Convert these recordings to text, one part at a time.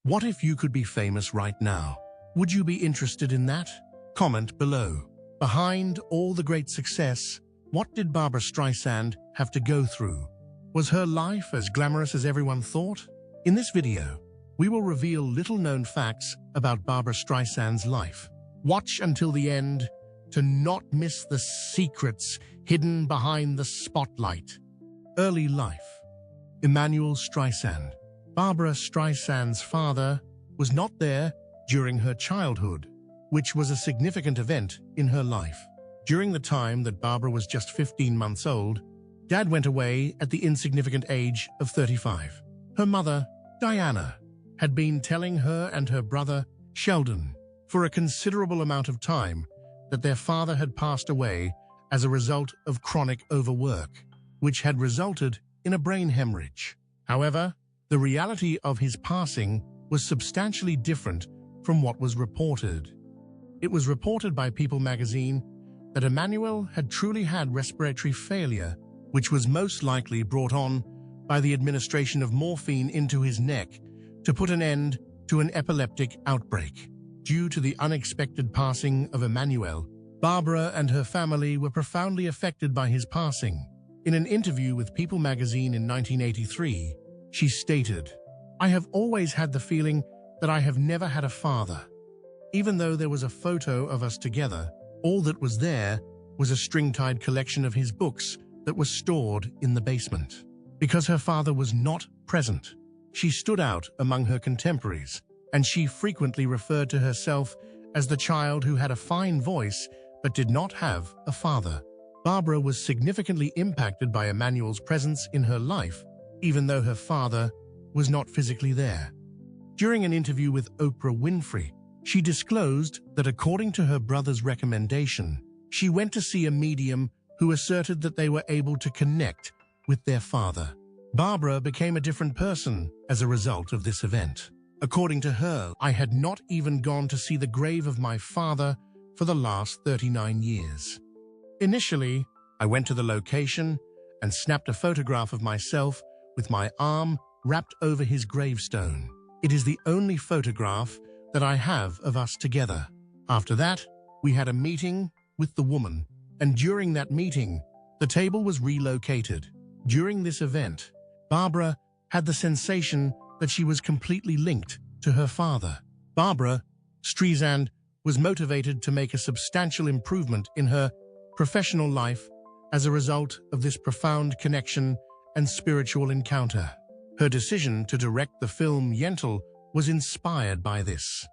What if you could be famous right now? Would you be interested in that? Comment below. Behind all the great success, what did Barbra Streisand have to go through? Was her life as glamorous as everyone thought? In this video, we will reveal little-known facts about Barbra Streisand's life. Watch until the end to not miss the secrets hidden behind the spotlight. Early life. Emanuel Streisand. Barbra Streisand's father was not there during her childhood, which was a significant event in her life. During the time that Barbra was just 15 months old, Dad went away at the insignificant age of 35. Her mother, Diana, had been telling her and her brother, Sheldon, for a considerable amount of time that their father had passed away as a result of chronic overwork, which had resulted in a brain hemorrhage. However, the reality of his passing was substantially different from what was reported. It was reported by People magazine that Emanuel had truly had respiratory failure, which was most likely brought on by the administration of morphine into his neck to put an end to an epileptic outbreak. Due to the unexpected passing of Emanuel, Barbra and her family were profoundly affected by his passing. In an interview with People magazine in 1983, she stated, "I have always had the feeling that I have never had a father. Even though there was a photo of us together, all that was there was a string-tied collection of his books that was stored in the basement." Because her father was not present, she stood out among her contemporaries, and she frequently referred to herself as the child who had a fine voice but did not have a father. Barbra was significantly impacted by Emanuel's presence in her life, even though her father was not physically there. During an interview with Oprah Winfrey, she disclosed that according to her brother's recommendation, she went to see a medium who asserted that they were able to connect with their father. Barbra became a different person as a result of this event. According to her, "I had not even gone to see the grave of my father for the last 39 years. Initially, I went to the location and snapped a photograph of myself with my arm wrapped over his gravestone. It is the only photograph that I have of us together. After that, we had a meeting with the woman, and during that meeting, the table was relocated. During this event, Barbra had the sensation that she was completely linked to her father. Barbra Streisand was motivated to make a substantial improvement in her professional life as a result of this profound connection and spiritual encounter. Her decision to direct the film Yentl was inspired by this.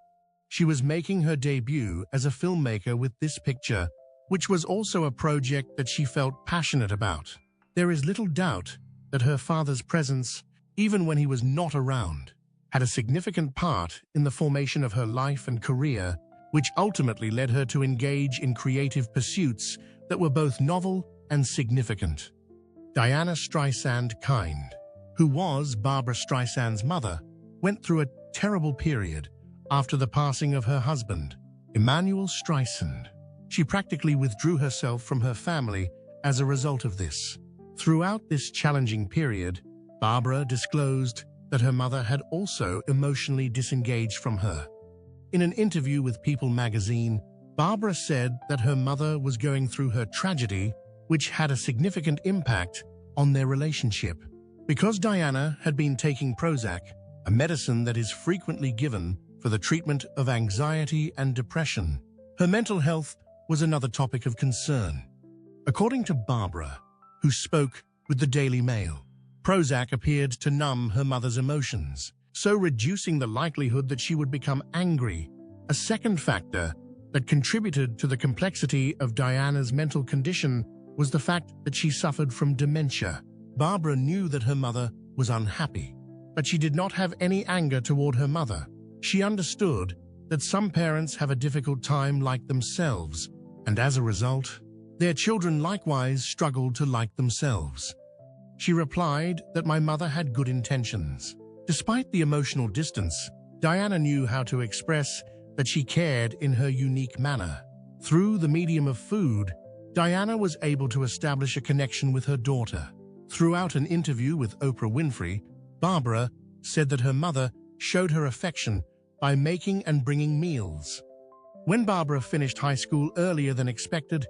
She was making her debut as a filmmaker with this picture, which was also a project that she felt passionate about. There is little doubt that her father's presence, even when he was not around, had a significant part in the formation of her life and career, which ultimately led her to engage in creative pursuits that were both novel and significant. Diana Streisand-Kind, who was Barbra Streisand's mother, went through a terrible period after the passing of her husband, Emanuel Streisand. She practically withdrew herself from her family as a result of this. Throughout this challenging period, Barbra disclosed that her mother had also emotionally disengaged from her. In an interview with People magazine, Barbra said that her mother was going through her tragedy, which had a significant impact on their relationship. Because Diana had been taking Prozac, a medicine that is frequently given for the treatment of anxiety and depression, her mental health was another topic of concern. According to Barbra, who spoke with the Daily Mail, Prozac appeared to numb her mother's emotions, so reducing the likelihood that she would become angry. A second factor that contributed to the complexity of Diana's mental condition was the fact that she suffered from dementia. Barbra knew that her mother was unhappy, but she did not have any anger toward her mother. She understood that some parents have a difficult time like themselves, and as a result, their children likewise struggled to like themselves. She replied that my mother had good intentions. Despite the emotional distance, Diana knew how to express that she cared in her unique manner. Through the medium of food, Diana was able to establish a connection with her daughter. Throughout an interview with Oprah Winfrey, Barbra said that her mother showed her affection by making and bringing meals. When Barbra finished high school earlier than expected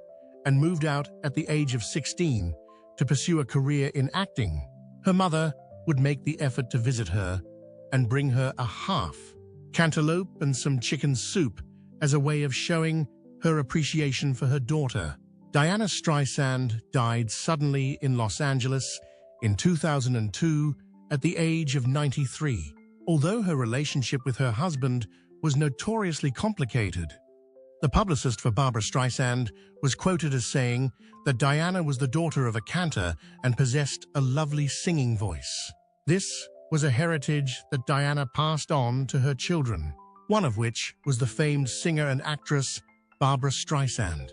and moved out at the age of 16 to pursue a career in acting, her mother would make the effort to visit her and bring her a half cantaloupe and some chicken soup as a way of showing her appreciation for her daughter. Diana Streisand died suddenly in Los Angeles in 2002 at the age of 93. Although her relationship with her husband was notoriously complicated, the publicist for Barbra Streisand was quoted as saying that Diana was the daughter of a cantor and possessed a lovely singing voice. This was a heritage that Diana passed on to her children, one of which was the famed singer and actress Barbra Streisand.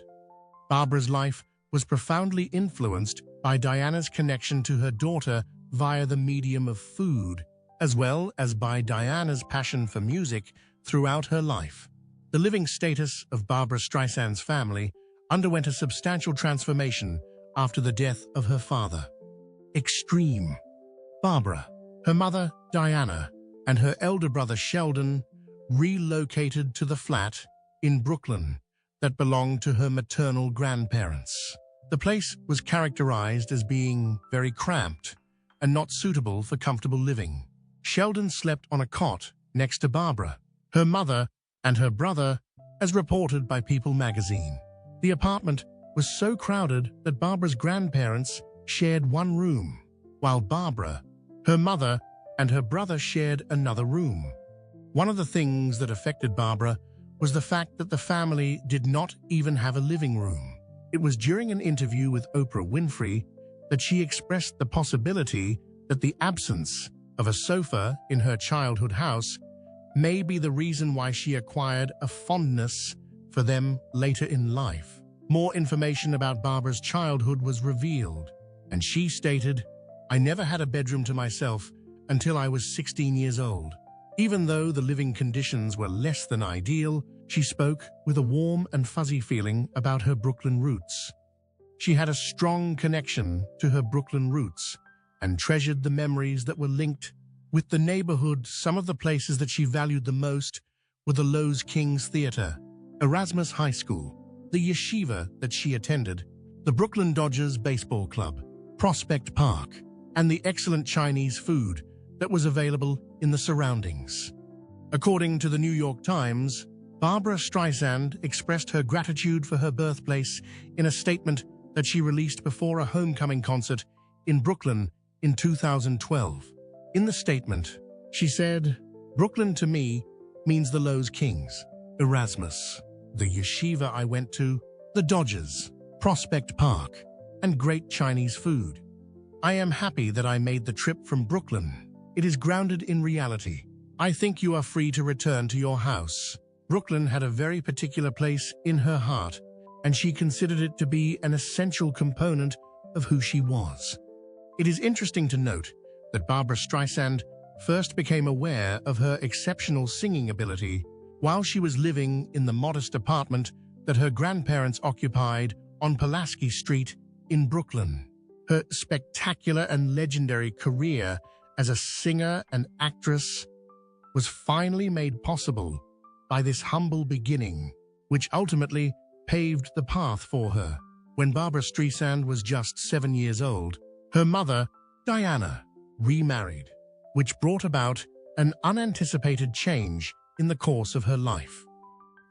Barbra's life was profoundly influenced by Diana's connection to her daughter via the medium of food, as well as by Diana's passion for music throughout her life. The living status of Barbra Streisand's family underwent a substantial transformation after the death of her father. Extreme. Barbra, her mother, Diana, and her elder brother Sheldon relocated to the flat in Brooklyn that belonged to her maternal grandparents. The place was characterized as being very cramped and not suitable for comfortable living. Sheldon slept on a cot next to Barbra, her mother, and her brother, as reported by People magazine. The apartment was so crowded that Barbra's grandparents shared one room, while Barbra, her mother, and her brother shared another room. One of the things that affected Barbra was the fact that the family did not even have a living room. It was during an interview with Oprah Winfrey that she expressed the possibility that the absence of a sofa in her childhood house may be the reason why she acquired a fondness for them later in life. More information about Barbra's childhood was revealed, and she stated, "I never had a bedroom to myself until I was 16 years old." Even though the living conditions were less than ideal, she spoke with a warm and fuzzy feeling about her Brooklyn roots. She had a strong connection to her Brooklyn roots and treasured the memories that were linked with the neighborhood. Some of the places that she valued the most were the Lowe's Kings Theater, Erasmus High School, the yeshiva that she attended, the Brooklyn Dodgers Baseball Club, Prospect Park, and the excellent Chinese food that was available in the surroundings. According to the New York Times, Barbra Streisand expressed her gratitude for her birthplace in a statement that she released before a homecoming concert in Brooklyn in 2012. In the statement, she said, "Brooklyn to me means the Lowe's Kings, Erasmus, the yeshiva I went to, the Dodgers, Prospect Park, and great Chinese food. I am happy that I made the trip from Brooklyn. It is grounded in reality. I think you are free to return to your house." Brooklyn had a very particular place in her heart, and she considered it to be an essential component of who she was. It is interesting to note that Barbra Streisand first became aware of her exceptional singing ability while she was living in the modest apartment that her grandparents occupied on Pulaski Street in Brooklyn. Her spectacular and legendary career as a singer and actress was finally made possible by this humble beginning, which ultimately paved the path for her. When Barbra Streisand was just 7 years old, her mother, Diana, remarried, which brought about an unanticipated change in the course of her life.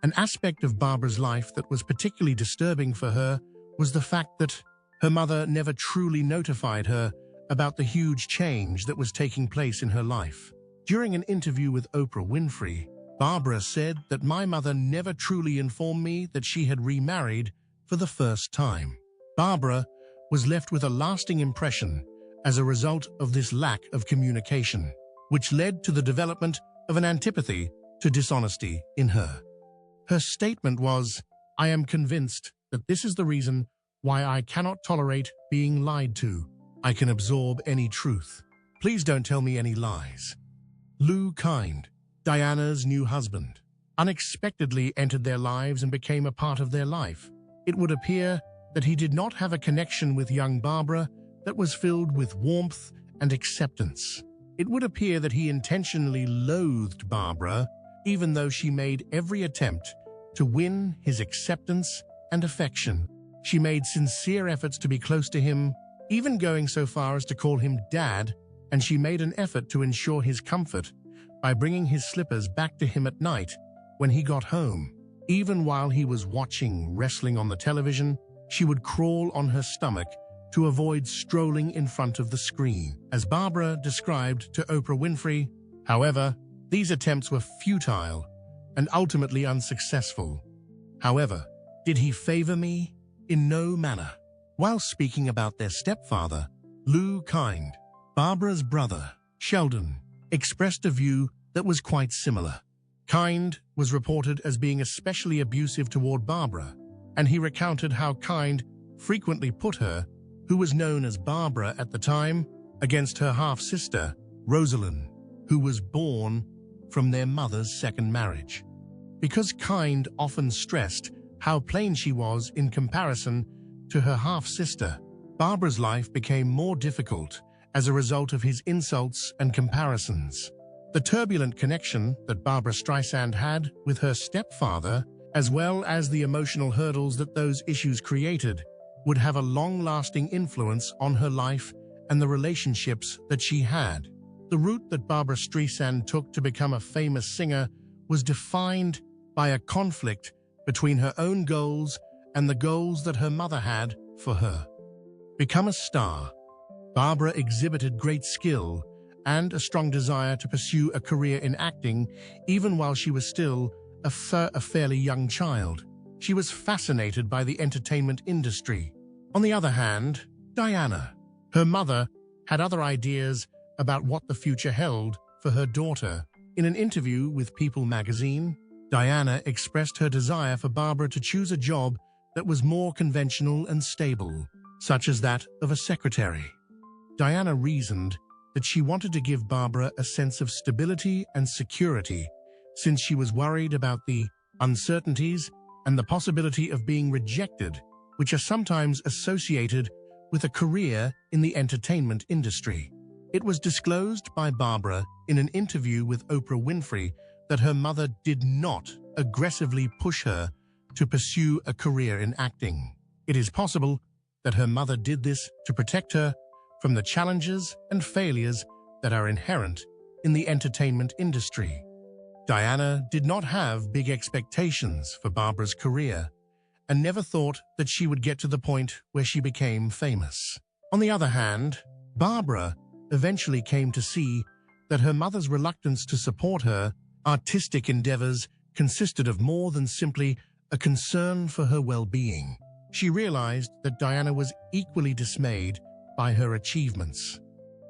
An aspect of Barbra's life that was particularly disturbing for her was the fact that her mother never truly notified her about the huge change that was taking place in her life. During an interview with Oprah Winfrey, Barbra said that "My mother never truly informed me that she had remarried for the first time." Barbra was left with a lasting impression as a result of this lack of communication, which led to the development of an antipathy to dishonesty in her. Her statement was, "I am convinced that this is the reason why I cannot tolerate being lied to. I can absorb any truth. Please don't tell me any lies." Lou Kind, Diana's new husband, unexpectedly entered their lives and became a part of their life. It would appear that he did not have a connection with young Barbra that was filled with warmth and acceptance. It would appear that he intentionally loathed Barbra, even though she made every attempt to win his acceptance and affection. She made sincere efforts to be close to him, even going so far as to call him Dad, and she made an effort to ensure his comfort by bringing his slippers back to him at night when he got home. Even while he was watching wrestling on the television, she would crawl on her stomach to avoid strolling in front of the screen. As Barbra described to Oprah Winfrey, however, these attempts were futile and ultimately unsuccessful. However, did he favor me? In no manner. While speaking about their stepfather, Lou Kind, Barbra's brother, Sheldon, expressed a view that was quite similar. Kind was reported as being especially abusive toward Barbra, and he recounted how Kind frequently put her, who was known as Barbra at the time, against her half-sister, Rosalind, who was born from their mother's second marriage. Because Kind often stressed how plain she was in comparison to her half-sister, Barbra's life became more difficult as a result of his insults and comparisons. The turbulent connection that Barbra Streisand had with her stepfather, as well as the emotional hurdles that those issues created, would have a long-lasting influence on her life and the relationships that she had. The route that Barbra Streisand took to become a famous singer was defined by a conflict between her own goals and the goals that her mother had for her. Become a star, Barbra exhibited great skill and a strong desire to pursue a career in acting, even while she was still a fairly young child. She was fascinated by the entertainment industry. On the other hand, Diana, her mother, had other ideas about what the future held for her daughter. In an interview with People magazine, Diana expressed her desire for Barbra to choose a job that was more conventional and stable, such as that of a secretary. Diana reasoned that she wanted to give Barbra a sense of stability and security, since she was worried about the uncertainties and the possibility of being rejected, which are sometimes associated with a career in the entertainment industry. It was disclosed by Barbra in an interview with Oprah Winfrey that her mother did not aggressively push her to pursue a career in acting. It is possible that her mother did this to protect her from the challenges and failures that are inherent in the entertainment industry. Diana did not have big expectations for Barbra's career and never thought that she would get to the point where she became famous. On the other hand, Barbra eventually came to see that her mother's reluctance to support her artistic endeavors consisted of more than simply a concern for her well-being. She realized that Diana was equally dismayed by her achievements.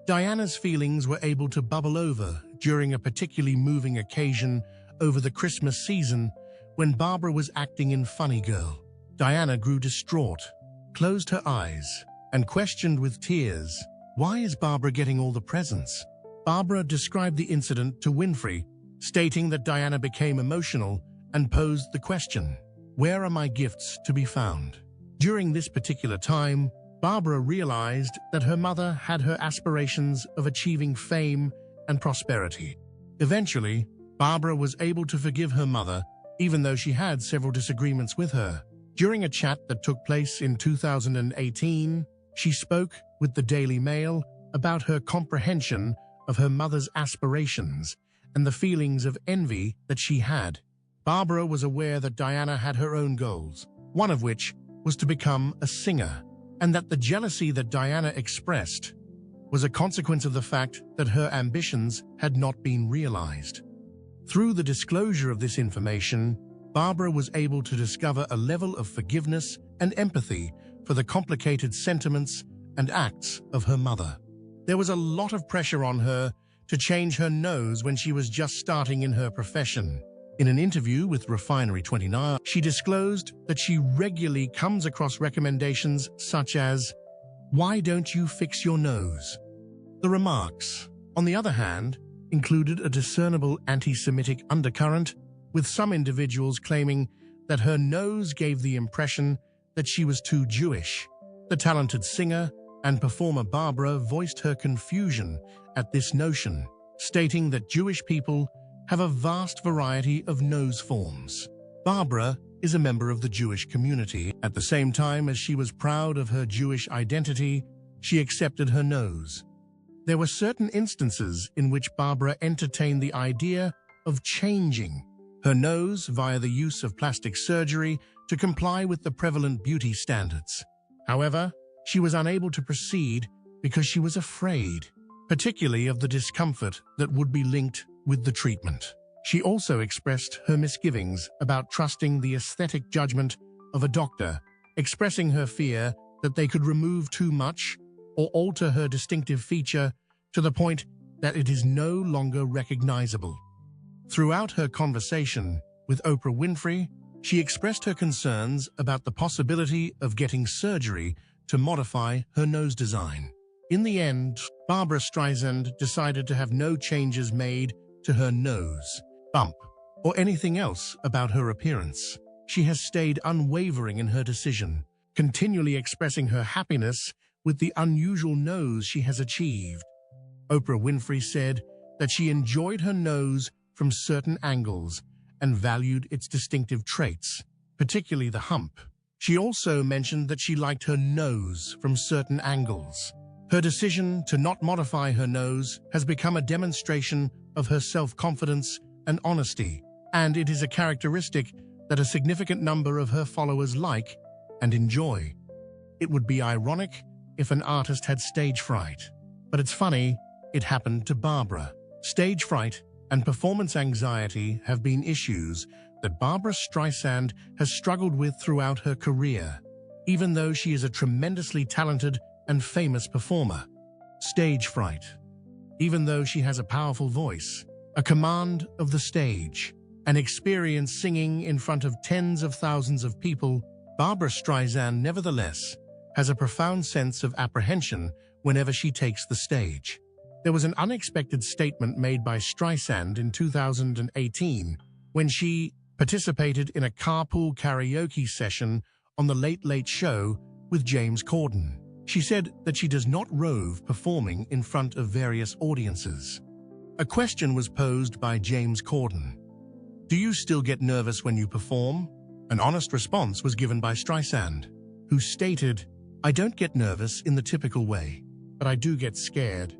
Diana's feelings were able to bubble over during a particularly moving occasion over the Christmas season when Barbra was acting in Funny Girl. Diana grew distraught, closed her eyes, and questioned with tears, "Why is Barbra getting all the presents?" Barbra described the incident to Winfrey, stating that Diana became emotional and posed the question, "Where are my gifts to be found?" During this particular time, Barbra realized that her mother had her aspirations of achieving fame and prosperity. Eventually, Barbra was able to forgive her mother, even though she had several disagreements with her. During a chat that took place in 2018, she spoke with the Daily Mail about her comprehension of her mother's aspirations and the feelings of envy that she had. Barbra was aware that Diana had her own goals, one of which was to become a singer, and that the jealousy that Diana expressed was a consequence of the fact that her ambitions had not been realized. Through the disclosure of this information, Barbra was able to discover a level of forgiveness and empathy for the complicated sentiments and acts of her mother. There was a lot of pressure on her to change her nose when she was just starting in her profession. In an interview with Refinery29, she disclosed that she regularly comes across recommendations such as, "Why don't you fix your nose?" The remarks, on the other hand, included a discernible anti-Semitic undercurrent, with some individuals claiming that her nose gave the impression that she was too Jewish. The talented singer and performer Barbra voiced her confusion at this notion, stating that Jewish people have a vast variety of nose forms. Barbra is a member of the Jewish community. At the same time as she was proud of her Jewish identity, she accepted her nose. There were certain instances in which Barbra entertained the idea of changing her nose via the use of plastic surgery to comply with the prevalent beauty standards. However, she was unable to proceed because she was afraid, particularly of the discomfort that would be linked with the treatment. She also expressed her misgivings about trusting the aesthetic judgment of a doctor, expressing her fear that they could remove too much or alter her distinctive feature to the point that it is no longer recognizable. Throughout her conversation with Oprah Winfrey, she expressed her concerns about the possibility of getting surgery to modify her nose design. In the end, Barbra Streisand decided to have no changes made to her nose, bump, or anything else about her appearance. She has stayed unwavering in her decision, continually expressing her happiness with the unusual nose she has achieved. Oprah Winfrey said that she enjoyed her nose from certain angles and valued its distinctive traits, particularly the hump. She also mentioned that she liked her nose from certain angles. Her decision to not modify her nose has become a demonstration of her self-confidence and honesty, and it is a characteristic that a significant number of her followers like and enjoy. It would be ironic if an artist had stage fright, but it's funny, it happened to Barbra. Stage fright and performance anxiety have been issues that Barbra Streisand has struggled with throughout her career, even though she is a tremendously talented and famous performer. Stage fright. Even though she has a powerful voice, a command of the stage, and experience singing in front of tens of thousands of people, Barbra Streisand nevertheless has a profound sense of apprehension whenever she takes the stage. There was an unexpected statement made by Streisand in 2018 when she participated in a carpool karaoke session on The Late Late Show with James Corden. She said that she does not rove performing in front of various audiences. A question was posed by James Corden. Do you still get nervous when you perform? An honest response was given by Streisand, who stated, I don't get nervous in the typical way, but I do get scared.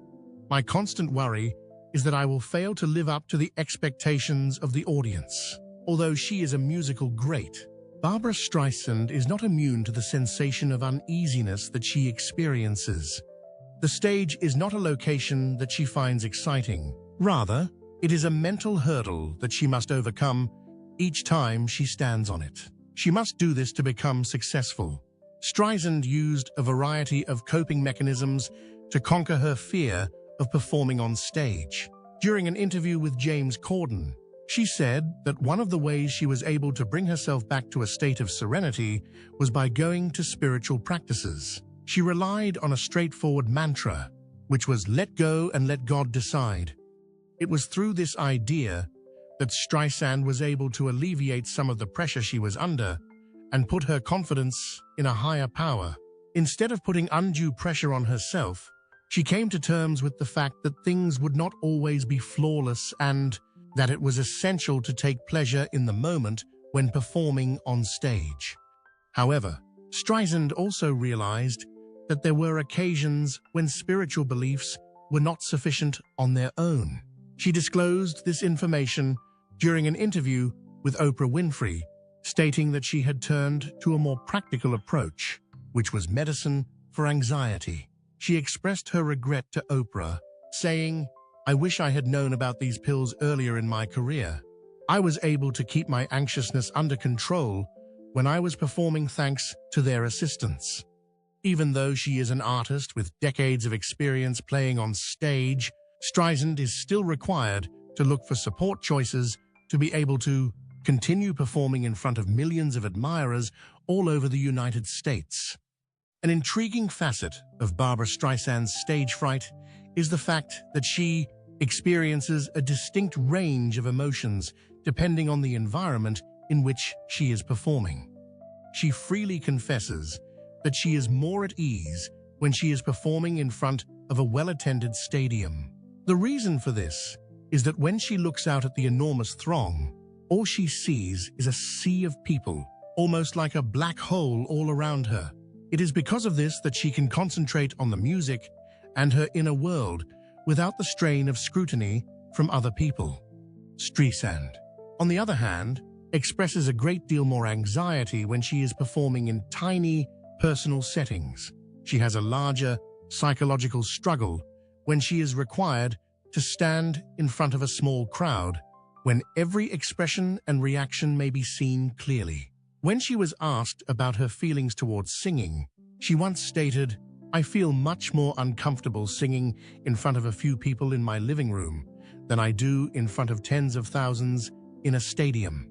My constant worry is that I will fail to live up to the expectations of the audience. Although she is a musical great, Barbra Streisand is not immune to the sensation of uneasiness that she experiences. The stage is not a location that she finds exciting. Rather, it is a mental hurdle that she must overcome each time she stands on it. She must do this to become successful. Streisand used a variety of coping mechanisms to conquer her fear of performing on stage. During an interview with James Corden, she said that one of the ways she was able to bring herself back to a state of serenity was by going to spiritual practices. She relied on a straightforward mantra, which was let go and let God decide. It was through this idea that Streisand was able to alleviate some of the pressure she was under and put her confidence in a higher power. Instead of putting undue pressure on herself, she came to terms with the fact that things would not always be flawless and that it was essential to take pleasure in the moment when performing on stage. However, Streisand also realized that there were occasions when spiritual beliefs were not sufficient on their own. She disclosed this information during an interview with Oprah Winfrey, stating that she had turned to a more practical approach, which was medicine for anxiety. She expressed her regret to Oprah, saying, I wish I had known about these pills earlier in my career. I was able to keep my anxiousness under control when I was performing thanks to their assistance. Even though she is an artist with decades of experience playing on stage, Streisand is still required to look for support choices to be able to continue performing in front of millions of admirers all over the United States. An intriguing facet of Barbra Streisand's stage fright is the fact that she experiences a distinct range of emotions depending on the environment in which she is performing. She freely confesses that she is more at ease when she is performing in front of a well-attended stadium. The reason for this is that when she looks out at the enormous throng, all she sees is a sea of people, almost like a black hole all around her. It is because of this that she can concentrate on the music and her inner world without the strain of scrutiny from other people. Streisand, on the other hand, expresses a great deal more anxiety when she is performing in tiny, personal settings. She has a larger psychological struggle when she is required to stand in front of a small crowd, when every expression and reaction may be seen clearly. When she was asked about her feelings towards singing, she once stated, "I feel much more uncomfortable singing in front of a few people in my living room than I do in front of tens of thousands in a stadium."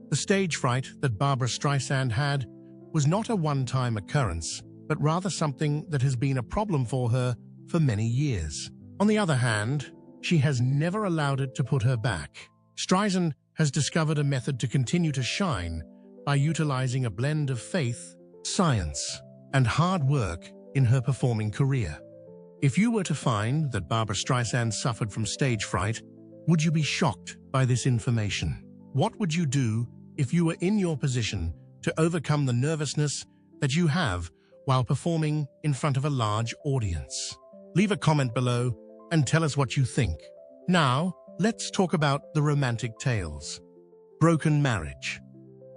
The stage fright that Barbra Streisand had was not a one-time occurrence, but rather something that has been a problem for her for many years. On the other hand, she has never allowed it to put her back. Streisand has discovered a method to continue to shine by utilizing a blend of faith, science, and hard work in her performing career. If you were to find that Barbra Streisand suffered from stage fright, would you be shocked by this information? What would you do if you were in your position to overcome the nervousness that you have while performing in front of a large audience? Leave a comment below and tell us what you think. Now, let's talk about the romantic tales. Broken marriage.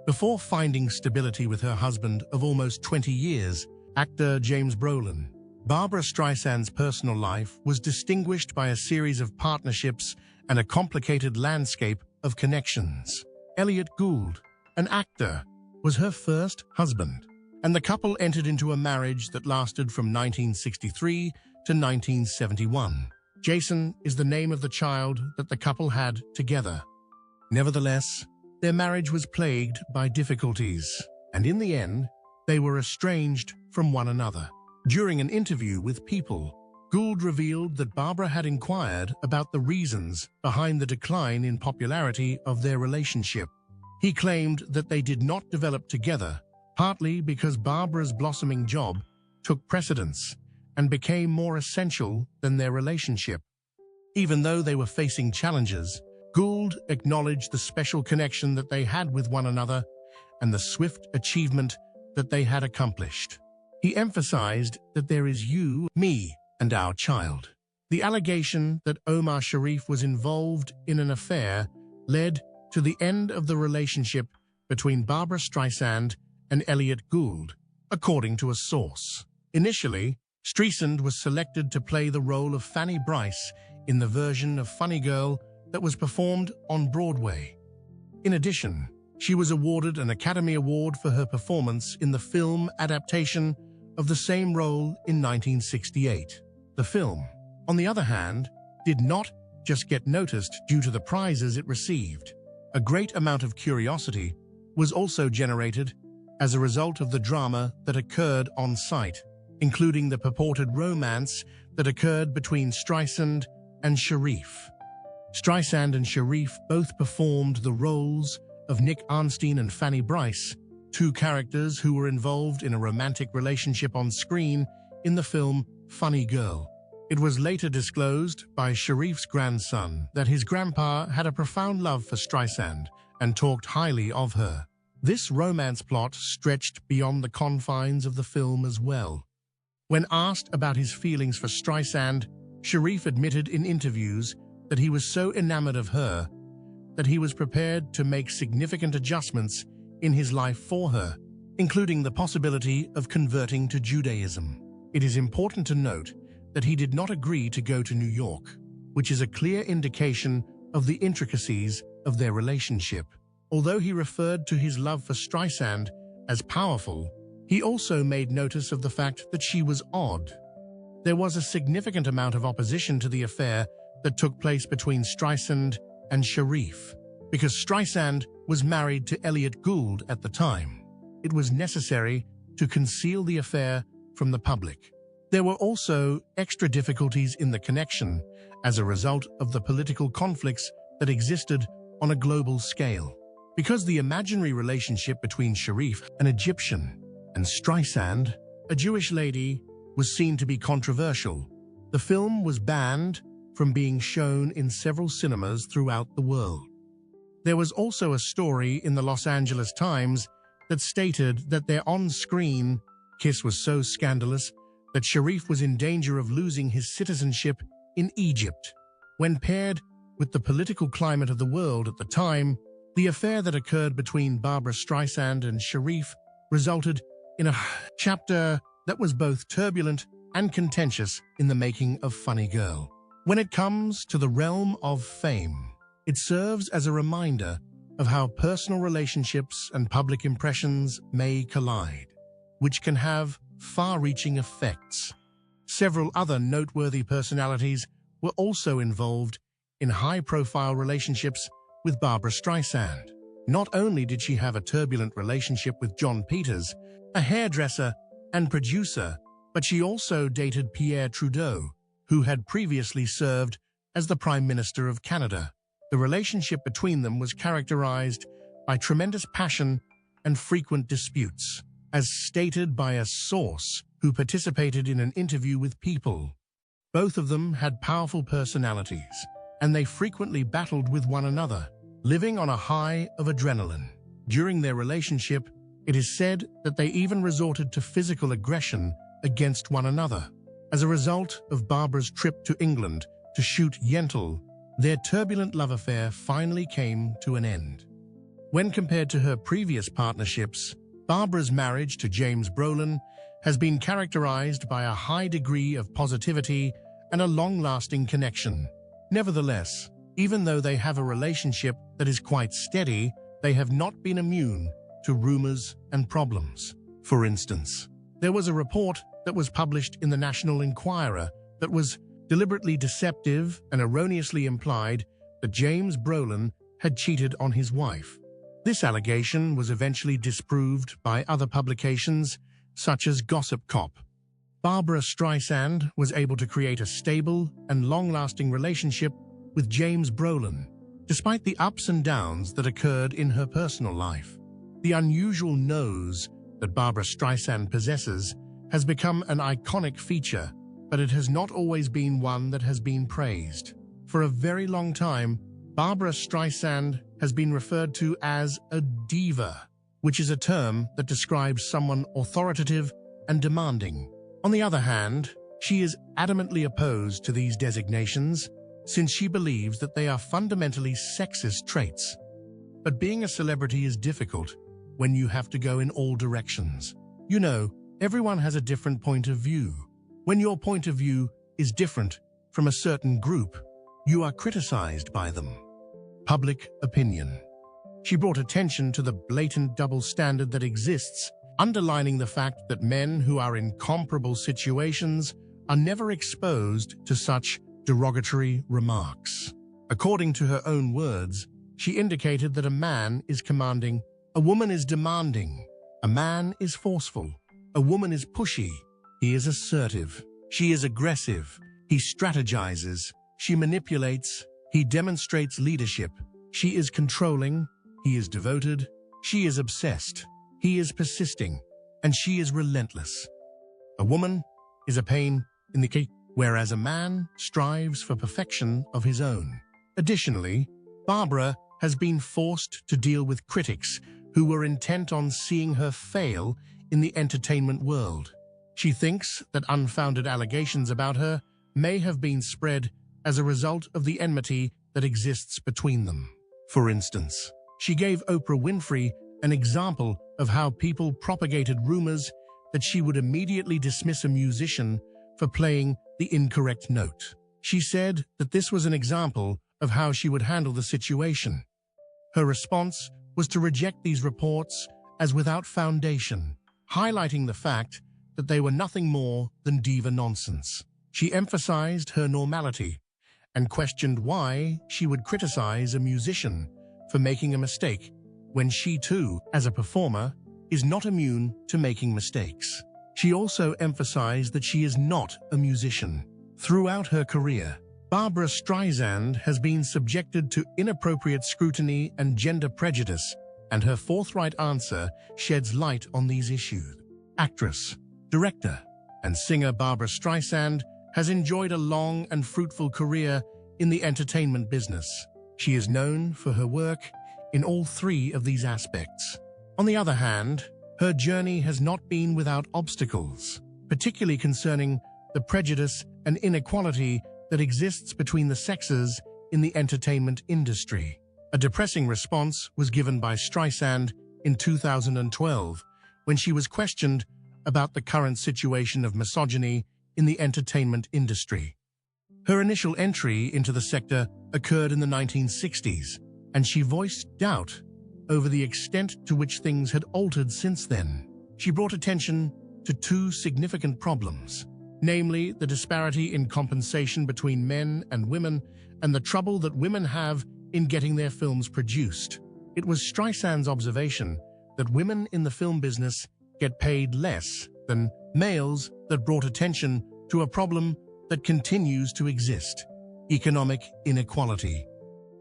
Before finding stability with her husband of almost 20 years, actor James Brolin, Barbra Streisand's personal life was distinguished by a series of partnerships and a complicated landscape of connections. Elliot Gould, an actor, was her first husband, and the couple entered into a marriage that lasted from 1963 to 1971. Jason is the name of the child that the couple had together. Nevertheless, their marriage was plagued by difficulties, and in the end, they were estranged from one another. During an interview with People, Gould revealed that Barbra had inquired about the reasons behind the decline in popularity of their relationship. He claimed that they did not develop together, partly because Barbra's blossoming job took precedence and became more essential than their relationship. Even though they were facing challenges, Gould acknowledged the special connection that they had with one another and the swift achievement that they had accomplished. He emphasized that there is you, me, and our child. The allegation that Omar Sharif was involved in an affair led to the end of the relationship between Barbra Streisand and Elliot Gould, according to a source. Initially, Streisand was selected to play the role of Fanny Brice in the version of Funny Girl that was performed on Broadway. In addition, she was awarded an Academy Award for her performance in the film adaptation of the same role in 1968. The film, on the other hand, did not just get noticed due to the prizes it received. A great amount of curiosity was also generated as a result of the drama that occurred on site, including the purported romance that occurred between Streisand and Sharif. Streisand and Sharif both performed the roles of Nick Arnstein and Fanny Brice, two characters who were involved in a romantic relationship on screen in the film Funny Girl. It was later disclosed by Sharif's grandson that his grandpa had a profound love for Streisand and talked highly of her. This romance plot stretched beyond the confines of the film as well. When asked about his feelings for Streisand, Sharif admitted in interviews that he was so enamored of her that he was prepared to make significant adjustments in his life for her, including the possibility of converting to Judaism. It is important to note that he did not agree to go to New York, which is a clear indication of the intricacies of their relationship. Although he referred to his love for Streisand as powerful, he also made notice of the fact that she was odd. There was a significant amount of opposition to the affair that took place between Streisand and Sharif. Because Streisand was married to Elliot Gould at the time, it was necessary to conceal the affair from the public. There were also extra difficulties in the connection as a result of the political conflicts that existed on a global scale. Because the imaginary relationship between Sharif, an Egyptian, and Streisand, a Jewish lady, was seen to be controversial. The film was banned from being shown in several cinemas throughout the world. There was also a story in the Los Angeles Times that stated that their on-screen kiss was so scandalous that Sharif was in danger of losing his citizenship in Egypt. When paired with the political climate of the world at the time, the affair that occurred between Barbra Streisand and Sharif resulted in a chapter that was both turbulent and contentious in the making of Funny Girl. When it comes to the realm of fame, it serves as a reminder of how personal relationships and public impressions may collide, which can have far-reaching effects. Several other noteworthy personalities were also involved in high-profile relationships with Barbra Streisand. Not only did she have a turbulent relationship with John Peters, a hairdresser and producer, but she also dated Pierre Trudeau, who had previously served as the Prime Minister of Canada. The relationship between them was characterized by tremendous passion and frequent disputes, as stated by a source who participated in an interview with People. Both of them had powerful personalities, and they frequently battled with one another, living on a high of adrenaline. During their relationship, it is said that they even resorted to physical aggression against one another. As a result of Barbra's trip to England to shoot Yentl, their turbulent love affair finally came to an end. When compared to her previous partnerships, Barbra's marriage to James Brolin has been characterized by a high degree of positivity and a long-lasting connection. Nevertheless, even though they have a relationship that is quite steady, they have not been immune to rumors and problems. For instance, there was a report that was published in the National Enquirer that was deliberately deceptive and erroneously implied that James Brolin had cheated on his wife. This allegation was eventually disproved by other publications, such as Gossip Cop. Barbra Streisand was able to create a stable and long-lasting relationship with James Brolin, despite the ups and downs that occurred in her personal life. The unusual nose that Barbra Streisand possesses has become an iconic feature, but it has not always been one that has been praised. For a very long time, Barbra Streisand has been referred to as a diva, which is a term that describes someone authoritative and demanding. On the other hand, she is adamantly opposed to these designations, since she believes that they are fundamentally sexist traits. But being a celebrity is difficult when you have to go in all directions. You know, everyone has a different point of view. When your point of view is different from a certain group, you are criticized by them. Public opinion. She brought attention to the blatant double standard that exists, underlining the fact that men who are in comparable situations are never exposed to such derogatory remarks. According to her own words, she indicated that a man is commanding, a woman is demanding, a man is forceful, a woman is pushy, he is assertive, she is aggressive, he strategizes, she manipulates, he demonstrates leadership, she is controlling, he is devoted, she is obsessed, he is persisting, and she is relentless. A woman is a pain in the case, whereas a man strives for perfection of his own. Additionally, Barbra has been forced to deal with critics who were intent on seeing her fail in the entertainment world. She thinks that unfounded allegations about her may have been spread as a result of the enmity that exists between them. For instance, she gave Oprah Winfrey an example of how people propagated rumors that she would immediately dismiss a musician for playing the incorrect note. She said that this was an example of how she would handle the situation. Her response was to reject these reports as without foundation, highlighting the fact that they were nothing more than diva nonsense. She emphasized her normality and questioned why she would criticize a musician for making a mistake when she too, as a performer, is not immune to making mistakes. She also emphasized that she is not a musician. Throughout her career, Barbra Streisand has been subjected to inappropriate scrutiny and gender prejudice, and her forthright answer sheds light on these issues. Actress, director, and singer Barbra Streisand has enjoyed a long and fruitful career in the entertainment business. She is known for her work in all three of these aspects. On the other hand, her journey has not been without obstacles, particularly concerning the prejudice and inequality that exists between the sexes in the entertainment industry. A depressing response was given by Streisand in 2012 when she was questioned about the current situation of misogyny in the entertainment industry. Her initial entry into the sector occurred in the 1960s, and she voiced doubt over the extent to which things had altered since then. She brought attention to two significant problems, namely the disparity in compensation between men and women and the trouble that women have in getting their films produced. It was Streisand's observation that women in the film business get paid less than males that brought attention to a problem that continues to exist: economic inequality.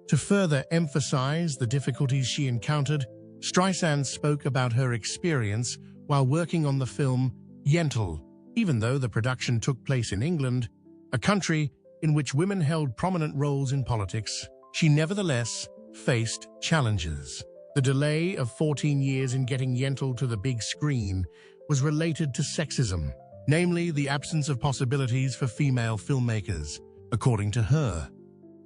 To further emphasize the difficulties she encountered, Streisand spoke about her experience while working on the film Yentl. Even though the production took place in England, a country in which women held prominent roles in politics, she nevertheless faced challenges. The delay of 14 years in getting Yentl to the big screen was related to sexism, namely the absence of possibilities for female filmmakers. According to her,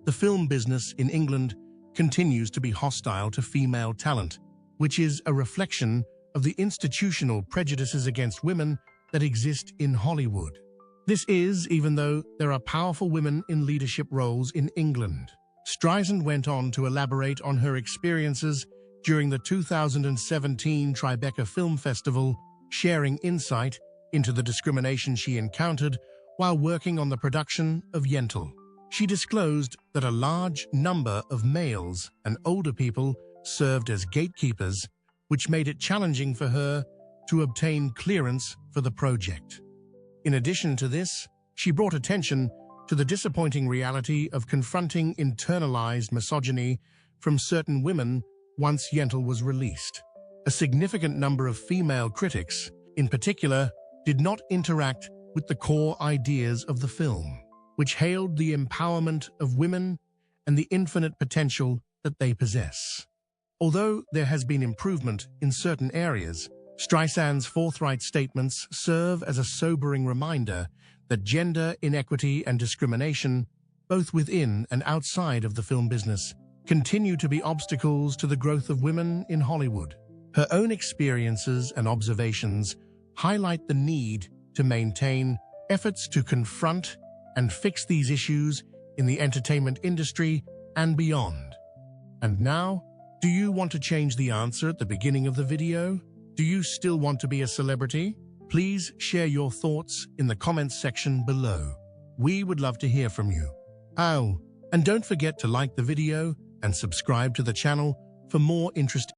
the film business in England continues to be hostile to female talent, which is a reflection of the institutional prejudices against women that exist in Hollywood. This is even though there are powerful women in leadership roles in England. Streisand went on to elaborate on her experiences during the 2017 Tribeca Film Festival, sharing insight into the discrimination she encountered while working on the production of Yentl. She disclosed that a large number of males and older people served as gatekeepers, which made it challenging for her to obtain clearance for the project. In addition to this, she brought attention to the disappointing reality of confronting internalized misogyny from certain women once Yentl was released. A significant number of female critics, in particular, did not interact with the core ideas of the film, which hailed the empowerment of women and the infinite potential that they possess. Although there has been improvement in certain areas, Streisand's forthright statements serve as a sobering reminder that gender inequity and discrimination, both within and outside of the film business, continue to be obstacles to the growth of women in Hollywood. Her own experiences and observations highlight the need to maintain efforts to confront and fix these issues in the entertainment industry and beyond. And now, do you want to change the answer at the beginning of the video? Do you still want to be a celebrity? Please share your thoughts in the comments section below. We would love to hear from you. Oh, and don't forget to like the video and subscribe to the channel for more interesting